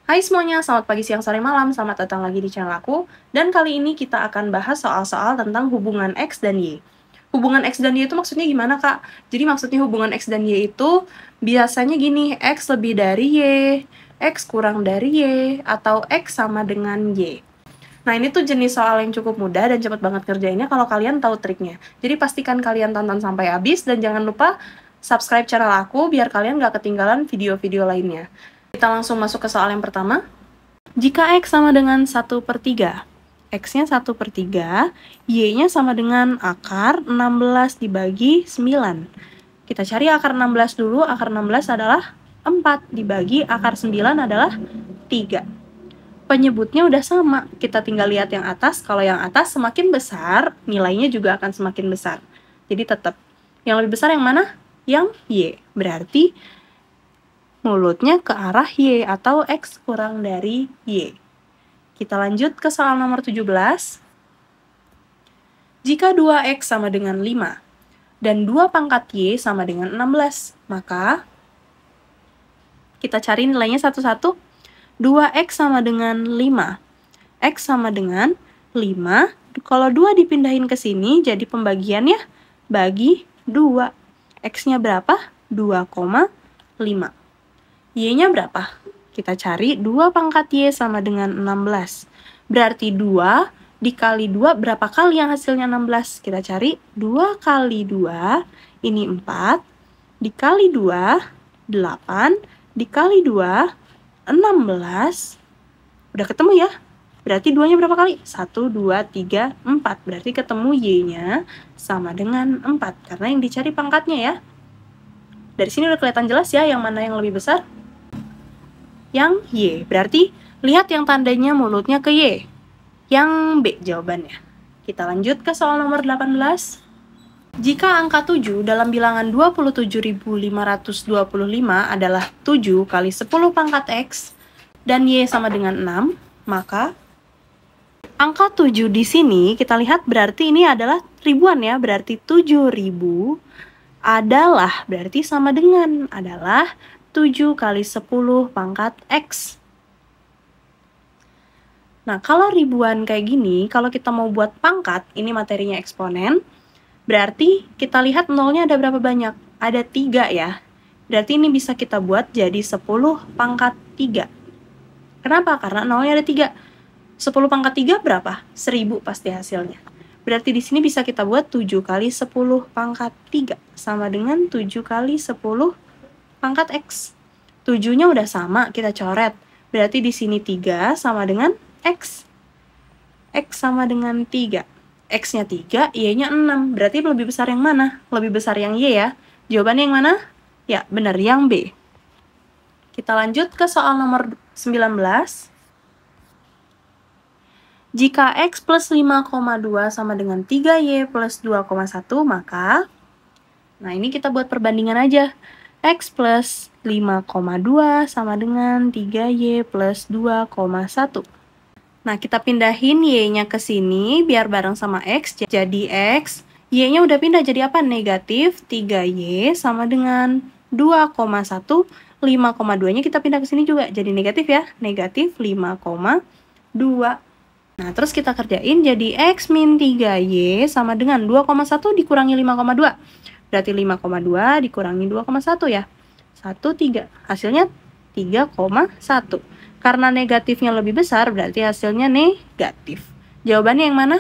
Hai semuanya, selamat pagi, siang, sore, malam. Selamat datang lagi di channel aku. Dan kali ini kita akan bahas soal-soal tentang hubungan X dan Y. Hubungan X dan Y itu maksudnya gimana, Kak? Jadi maksudnya hubungan X dan Y itu biasanya gini, X lebih dari Y, X kurang dari Y, atau X sama dengan Y. Nah, ini tuh jenis soal yang cukup mudah dan cepet banget kerjainnya kalau kalian tahu triknya. Jadi pastikan kalian tonton sampai habis dan jangan lupa subscribe channel aku biar kalian gak ketinggalan video-video lainnya. Kita langsung masuk ke soal yang pertama. Jika X sama dengan 1/3, X-nya 1/3, Y-nya sama dengan akar 16 dibagi 9. Kita cari akar 16 dulu, akar 16 adalah 4, dibagi akar 9 adalah 3. Penyebutnya udah sama, kita tinggal lihat yang atas. Kalau yang atas semakin besar, nilainya juga akan semakin besar. Jadi tetap, yang lebih besar yang mana? Yang Y. Berarti mulutnya ke arah Y atau X kurang dari Y. Kita lanjut ke soal nomor 17. Jika 2X sama dengan 5 dan 2 pangkat Y sama dengan 16, maka kita cari nilainya satu-satu. 2X sama dengan 5. X sama dengan 5. Kalau 2 dipindahin ke sini, jadi pembagiannya bagi 2. X-nya berapa? 2,5. Y-nya berapa? Kita cari 2 pangkat Y sama dengan 16. Berarti 2 dikali 2 berapa kali yang hasilnya 16? Kita cari 2 kali 2, ini 4. Dikali 2, 8. Dikali 2, 16. Udah ketemu ya? Berarti 2-nya berapa kali? 1, 2, 3, 4. Berarti ketemu Y-nya sama dengan 4. Karena yang dicari pangkatnya ya. Dari sini udah kelihatan jelas ya yang mana yang lebih besar? Yang Y. Berarti lihat yang tandanya mulutnya ke Y. Yang B jawabannya. Kita lanjut ke soal nomor 18. Jika angka 7 dalam bilangan 27.525 adalah 7 kali 10 pangkat X dan Y sama dengan 6, maka angka 7 di sini kita lihat berarti ini adalah ribuan ya. Berarti 7.000 adalah berarti sama dengan 7 kali 10 pangkat X. Nah, kalau ribuan kayak gini, kalau kita mau buat pangkat, ini materinya eksponen, berarti kita lihat nolnya ada berapa banyak? Ada 3 ya. Berarti ini bisa kita buat jadi 10 pangkat 3. Kenapa? Karena nolnya ada 3. 10 pangkat 3 berapa? 1000 pasti hasilnya. Berarti di sini bisa kita buat 7 kali 10 pangkat 3. Sama dengan 7 kali 10 pangkat X. 7-nya udah sama, kita coret. Berarti di sini 3 sama dengan X. X sama dengan 3. X-nya 3, Y-nya 6. Berarti lebih besar yang mana? Lebih besar yang Y ya. Jawabannya yang mana? Ya, benar, yang B. Kita lanjut ke soal nomor 19. Jika X plus 5,2 sama dengan 3Y plus 2,1, maka nah ini kita buat perbandingan aja. X plus 5,2 sama dengan 3Y plus 2,1. Nah, kita pindahin Y-nya ke sini biar bareng sama X. Jadi X, Y-nya udah pindah jadi apa? Negatif 3Y sama dengan 2,1. 5,2-nya kita pindah ke sini juga. Jadi negatif ya. Negatif 5,2. Nah, terus kita kerjain jadi X min 3Y sama dengan 2,1 dikurangi 5,2. Berarti 5,2 dikurangi 2,1 ya. 1,3. Hasilnya 3,1. Karena negatifnya lebih besar, berarti hasilnya negatif. Jawabannya yang mana?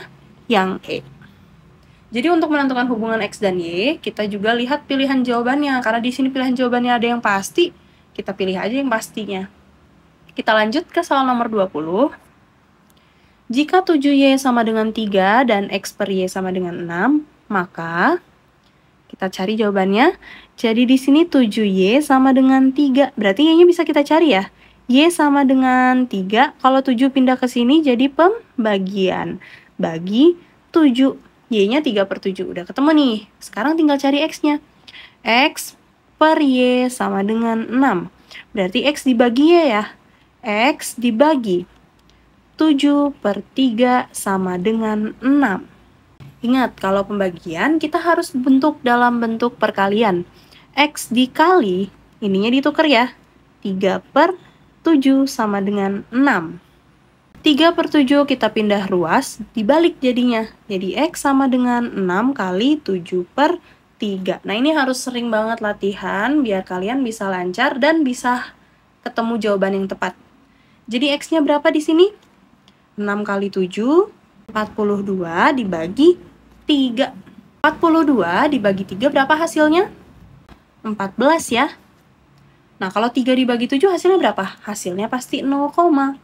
Yang E. Jadi untuk menentukan hubungan X dan Y, kita juga lihat pilihan jawabannya. Karena di sini pilihan jawabannya ada yang pasti, kita pilih aja yang pastinya. Kita lanjut ke soal nomor 20. Jika 7Y sama dengan 3 dan X per Y sama dengan 6, maka kita cari jawabannya. Jadi di sini 7Y sama dengan 3. Berarti Y-nya bisa kita cari ya. Y sama dengan 3. Kalau 7 pindah ke sini jadi pembagian. Bagi 7. Y-nya 3/7. Udah ketemu nih. Sekarang tinggal cari X-nya. X per Y sama dengan 6. Berarti X dibagi Y ya. X dibagi 7/3 sama dengan 6. Ingat, kalau pembagian kita harus bentuk dalam bentuk perkalian. X dikali, ininya ditukar ya. 3/3 7 sama dengan 6. 3/7 kita pindah ruas, dibalik jadinya. Jadi X sama dengan 6 kali 7/3. Nah, ini harus sering banget latihan biar kalian bisa lancar dan bisa ketemu jawaban yang tepat. Jadi X-nya berapa di sini? 6 kali 7, 42 dibagi 3. 42 dibagi 3 berapa hasilnya? 14 ya. Nah, kalau 3 dibagi 7 hasilnya berapa? Hasilnya pasti 0,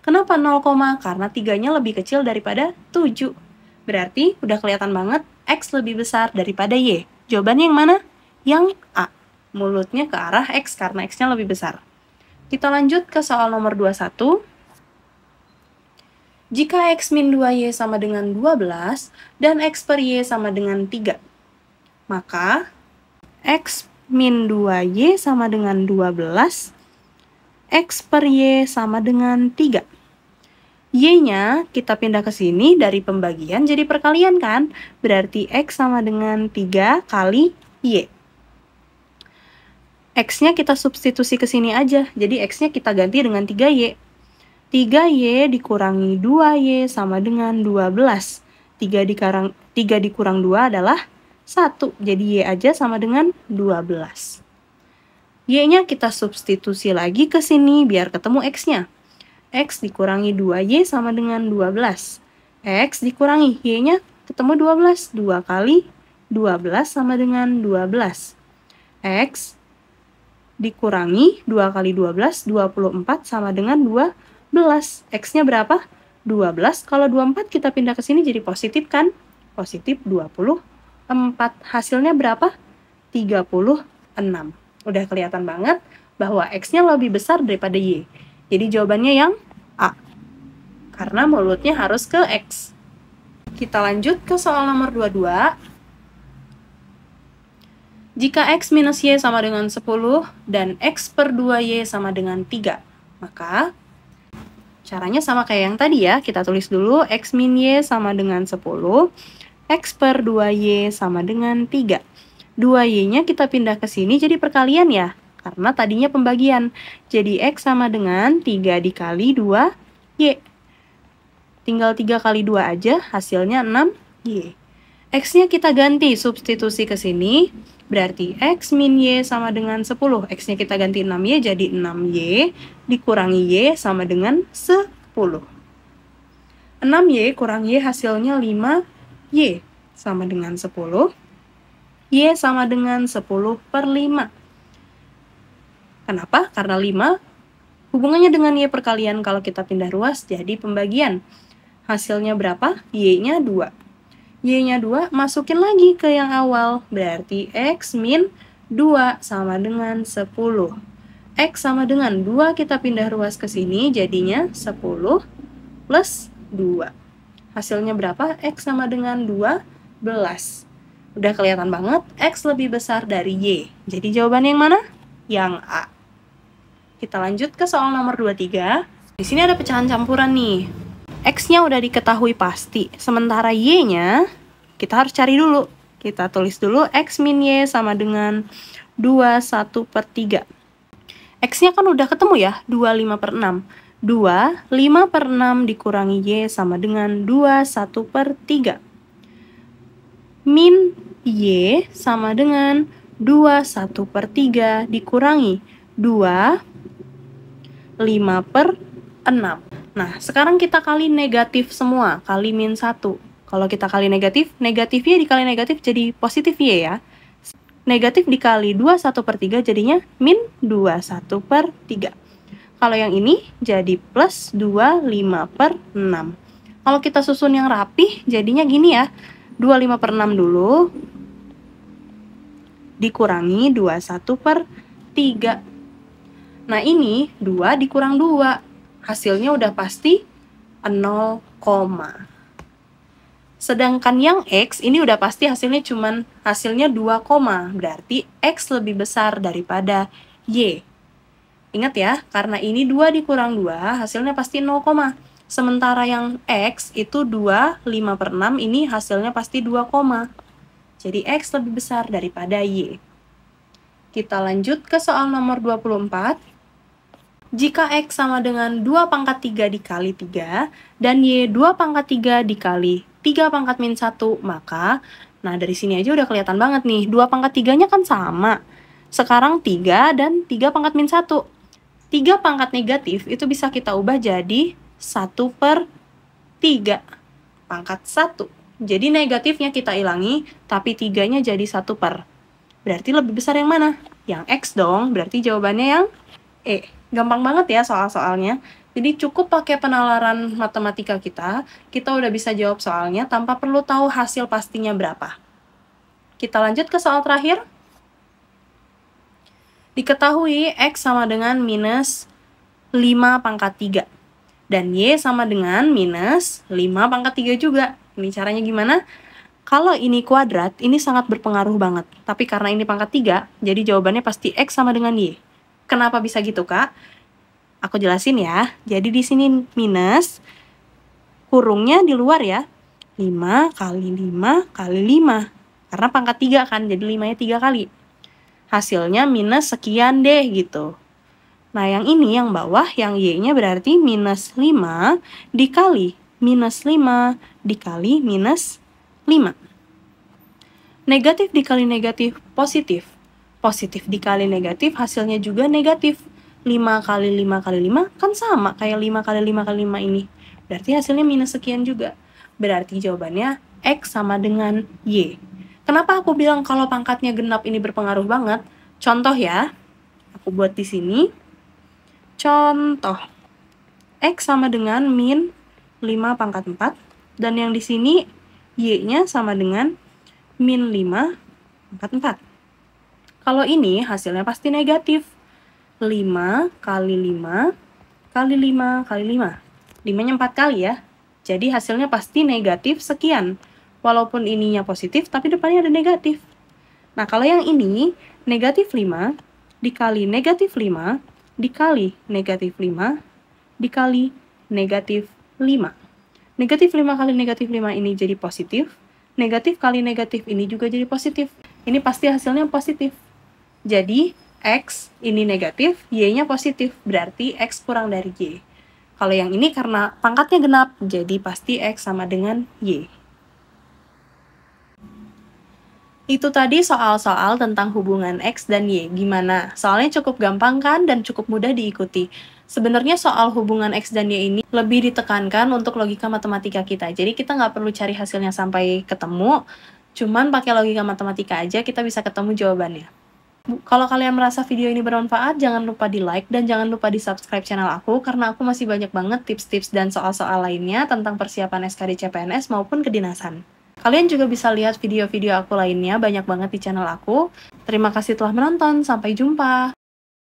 kenapa 0, karena 3-nya lebih kecil daripada 7. Berarti udah kelihatan banget X lebih besar daripada Y. Jawabannya yang mana? Yang A. Mulutnya ke arah X karena X-nya lebih besar. Kita lanjut ke soal nomor 21. Jika X min 2Y sama dengan 12 dan X per Y sama dengan 3, maka X min 2Y sama dengan 12, X per Y sama dengan 3. Y-nya kita pindah ke sini dari pembagian jadi perkalian kan? Berarti X sama dengan 3 kali Y. X-nya kita substitusi ke sini aja, jadi X-nya kita ganti dengan 3Y. 3Y dikurangi 2Y sama dengan 12. 3 dikurang 2 adalah 1, jadi Y aja sama dengan 12. Y-nya kita substitusi lagi ke sini biar ketemu X-nya. X dikurangi 2Y sama dengan 12. X dikurangi Y-nya ketemu 12. 2 kali 12 sama dengan 12. X dikurangi 2 kali 12, 24 sama dengan 12. X-nya berapa? 12. Kalau 24 kita pindah ke sini jadi positif kan? Positif 24. Hasilnya berapa? 36. Udah kelihatan banget bahwa X-nya lebih besar daripada Y. Jadi jawabannya yang A. Karena mulutnya harus ke X. Kita lanjut ke soal nomor 22. Jika X minus Y sama dengan 10 dan X per 2Y sama dengan 3, maka caranya sama kayak yang tadi ya. Kita tulis dulu X min Y sama dengan 10, X per 2Y sama dengan 3. 2Y-nya kita pindah ke sini jadi perkalian ya. Karena tadinya pembagian. Jadi X sama dengan 3 dikali 2Y. Tinggal 3 kali 2 aja, hasilnya 6Y. X-nya kita ganti, substitusi ke sini. Berarti X min Y sama dengan 10. X-nya kita ganti 6Y, jadi 6Y dikurangi Y sama dengan 10. 6Y kurang Y hasilnya 5Y sama dengan 10. Y sama dengan 10/5. Kenapa? Karena 5 hubungannya dengan Y perkalian, kalau kita pindah ruas jadi pembagian. Hasilnya berapa? Y-nya 2. Y-nya 2, masukin lagi ke yang awal. Berarti X min 2 sama dengan 10. X sama dengan 2, kita pindah ruas ke sini, jadinya 10 plus 2. Hasilnya berapa? X sama dengan 12. Udah kelihatan banget, X lebih besar dari Y. Jadi jawabannya yang mana? Yang A. Kita lanjut ke soal nomor 23. Di sini ada pecahan campuran nih. X-nya udah diketahui pasti. Sementara Y-nya kita harus cari dulu. Kita tulis dulu X min Y sama dengan 21/3. X-nya kan udah ketemu ya, 25/6. 25/6 dikurangi Y sama dengan 21/3. Min Y sama dengan 21/3 dikurangi 5/6. Nah, sekarang kita kali negatif semua, kali min 1. Kalau kita kali negatif, negatif Y dikali negatif jadi positif Y ya. Negatif dikali 21/3 jadinya min 21/3. Kalau yang ini jadi plus 25/6. Kalau kita susun yang rapih, jadinya gini ya. 25/6 dulu, dikurangi 21/3. Nah, ini 2 dikurang 2. Hasilnya udah pasti 0, sedangkan yang X ini udah pasti hasilnya 2, berarti X lebih besar daripada Y. Ingat ya, karena ini 2 dikurang 2, hasilnya pasti 0, sementara yang X itu 2, 5/6, ini hasilnya pasti 2, jadi X lebih besar daripada Y. Kita lanjut ke soal nomor 24. Jika X sama dengan 2 pangkat 3 dikali 3, dan Y 2 pangkat 3 dikali 3 pangkat min 1, maka, nah dari sini aja udah kelihatan banget nih, 2 pangkat 3-nya kan sama. Sekarang 3 dan 3 pangkat min 1. 3 pangkat negatif itu bisa kita ubah jadi 1/3 pangkat 1. Jadi negatifnya kita ilangi, tapi 3-nya jadi 1 per. Berarti lebih besar yang mana? Yang X dong, berarti jawabannya yang E. Gampang banget ya soal-soalnya. Jadi cukup pakai penalaran matematika kita udah bisa jawab soalnya tanpa perlu tahu hasil pastinya berapa. Kita lanjut ke soal terakhir. Diketahui X sama dengan minus 5 pangkat 3. Dan Y sama dengan minus 5 pangkat 3 juga. Ini caranya gimana? Kalau ini kuadrat, ini sangat berpengaruh banget. Tapi karena ini pangkat 3, jadi jawabannya pasti X sama dengan Y. Kenapa bisa gitu, Kak? Aku jelasin ya. Jadi di sini minus, kurungnya di luar ya. 5 kali 5 kali 5. Karena pangkat 3 kan, jadi 5-nya 3 kali. Hasilnya minus sekian deh gitu. Nah, yang ini, yang bawah, yang Y-nya berarti minus 5 dikali minus 5 dikali minus 5. Negatif dikali negatif, positif. Positif dikali negatif, hasilnya juga negatif. 5 kali 5 kali 5 kan sama kayak 5 kali 5 kali 5 ini. Berarti hasilnya minus sekian juga. Berarti jawabannya X sama dengan Y. Kenapa aku bilang kalau pangkatnya genap ini berpengaruh banget? Contoh ya, aku buat di sini. Contoh, X sama dengan min 5 pangkat 4, dan yang di sini Y-nya sama dengan min 5 pangkat 4. Kalau ini hasilnya pasti negatif. 5 kali 5 kali 5 kali 5. 5-nya 4 kali ya. Jadi hasilnya pasti negatif sekian. Walaupun ininya positif, tapi depannya ada negatif. Nah, kalau yang ini, negatif 5 dikali negatif 5 dikali negatif 5 dikali negatif 5. Negatif 5 kali negatif 5 ini jadi positif. Negatif kali negatif ini juga jadi positif. Ini pasti hasilnya positif. Jadi, X ini negatif, Y-nya positif. Berarti X kurang dari Y. Kalau yang ini karena pangkatnya genap, jadi pasti X sama dengan Y. Itu tadi soal-soal tentang hubungan X dan Y. Gimana? Soalnya cukup gampang kan dan cukup mudah diikuti. Sebenarnya soal hubungan X dan Y ini lebih ditekankan untuk logika matematika kita. Jadi kita nggak perlu cari hasilnya sampai ketemu, cuman pakai logika matematika aja kita bisa ketemu jawabannya. Kalau kalian merasa video ini bermanfaat, jangan lupa di like dan jangan lupa di subscribe channel aku, karena aku masih banyak banget tips-tips dan soal-soal lainnya tentang persiapan SKD CPNS maupun kedinasan. Kalian juga bisa lihat video-video aku lainnya, banyak banget di channel aku. Terima kasih telah menonton, sampai jumpa!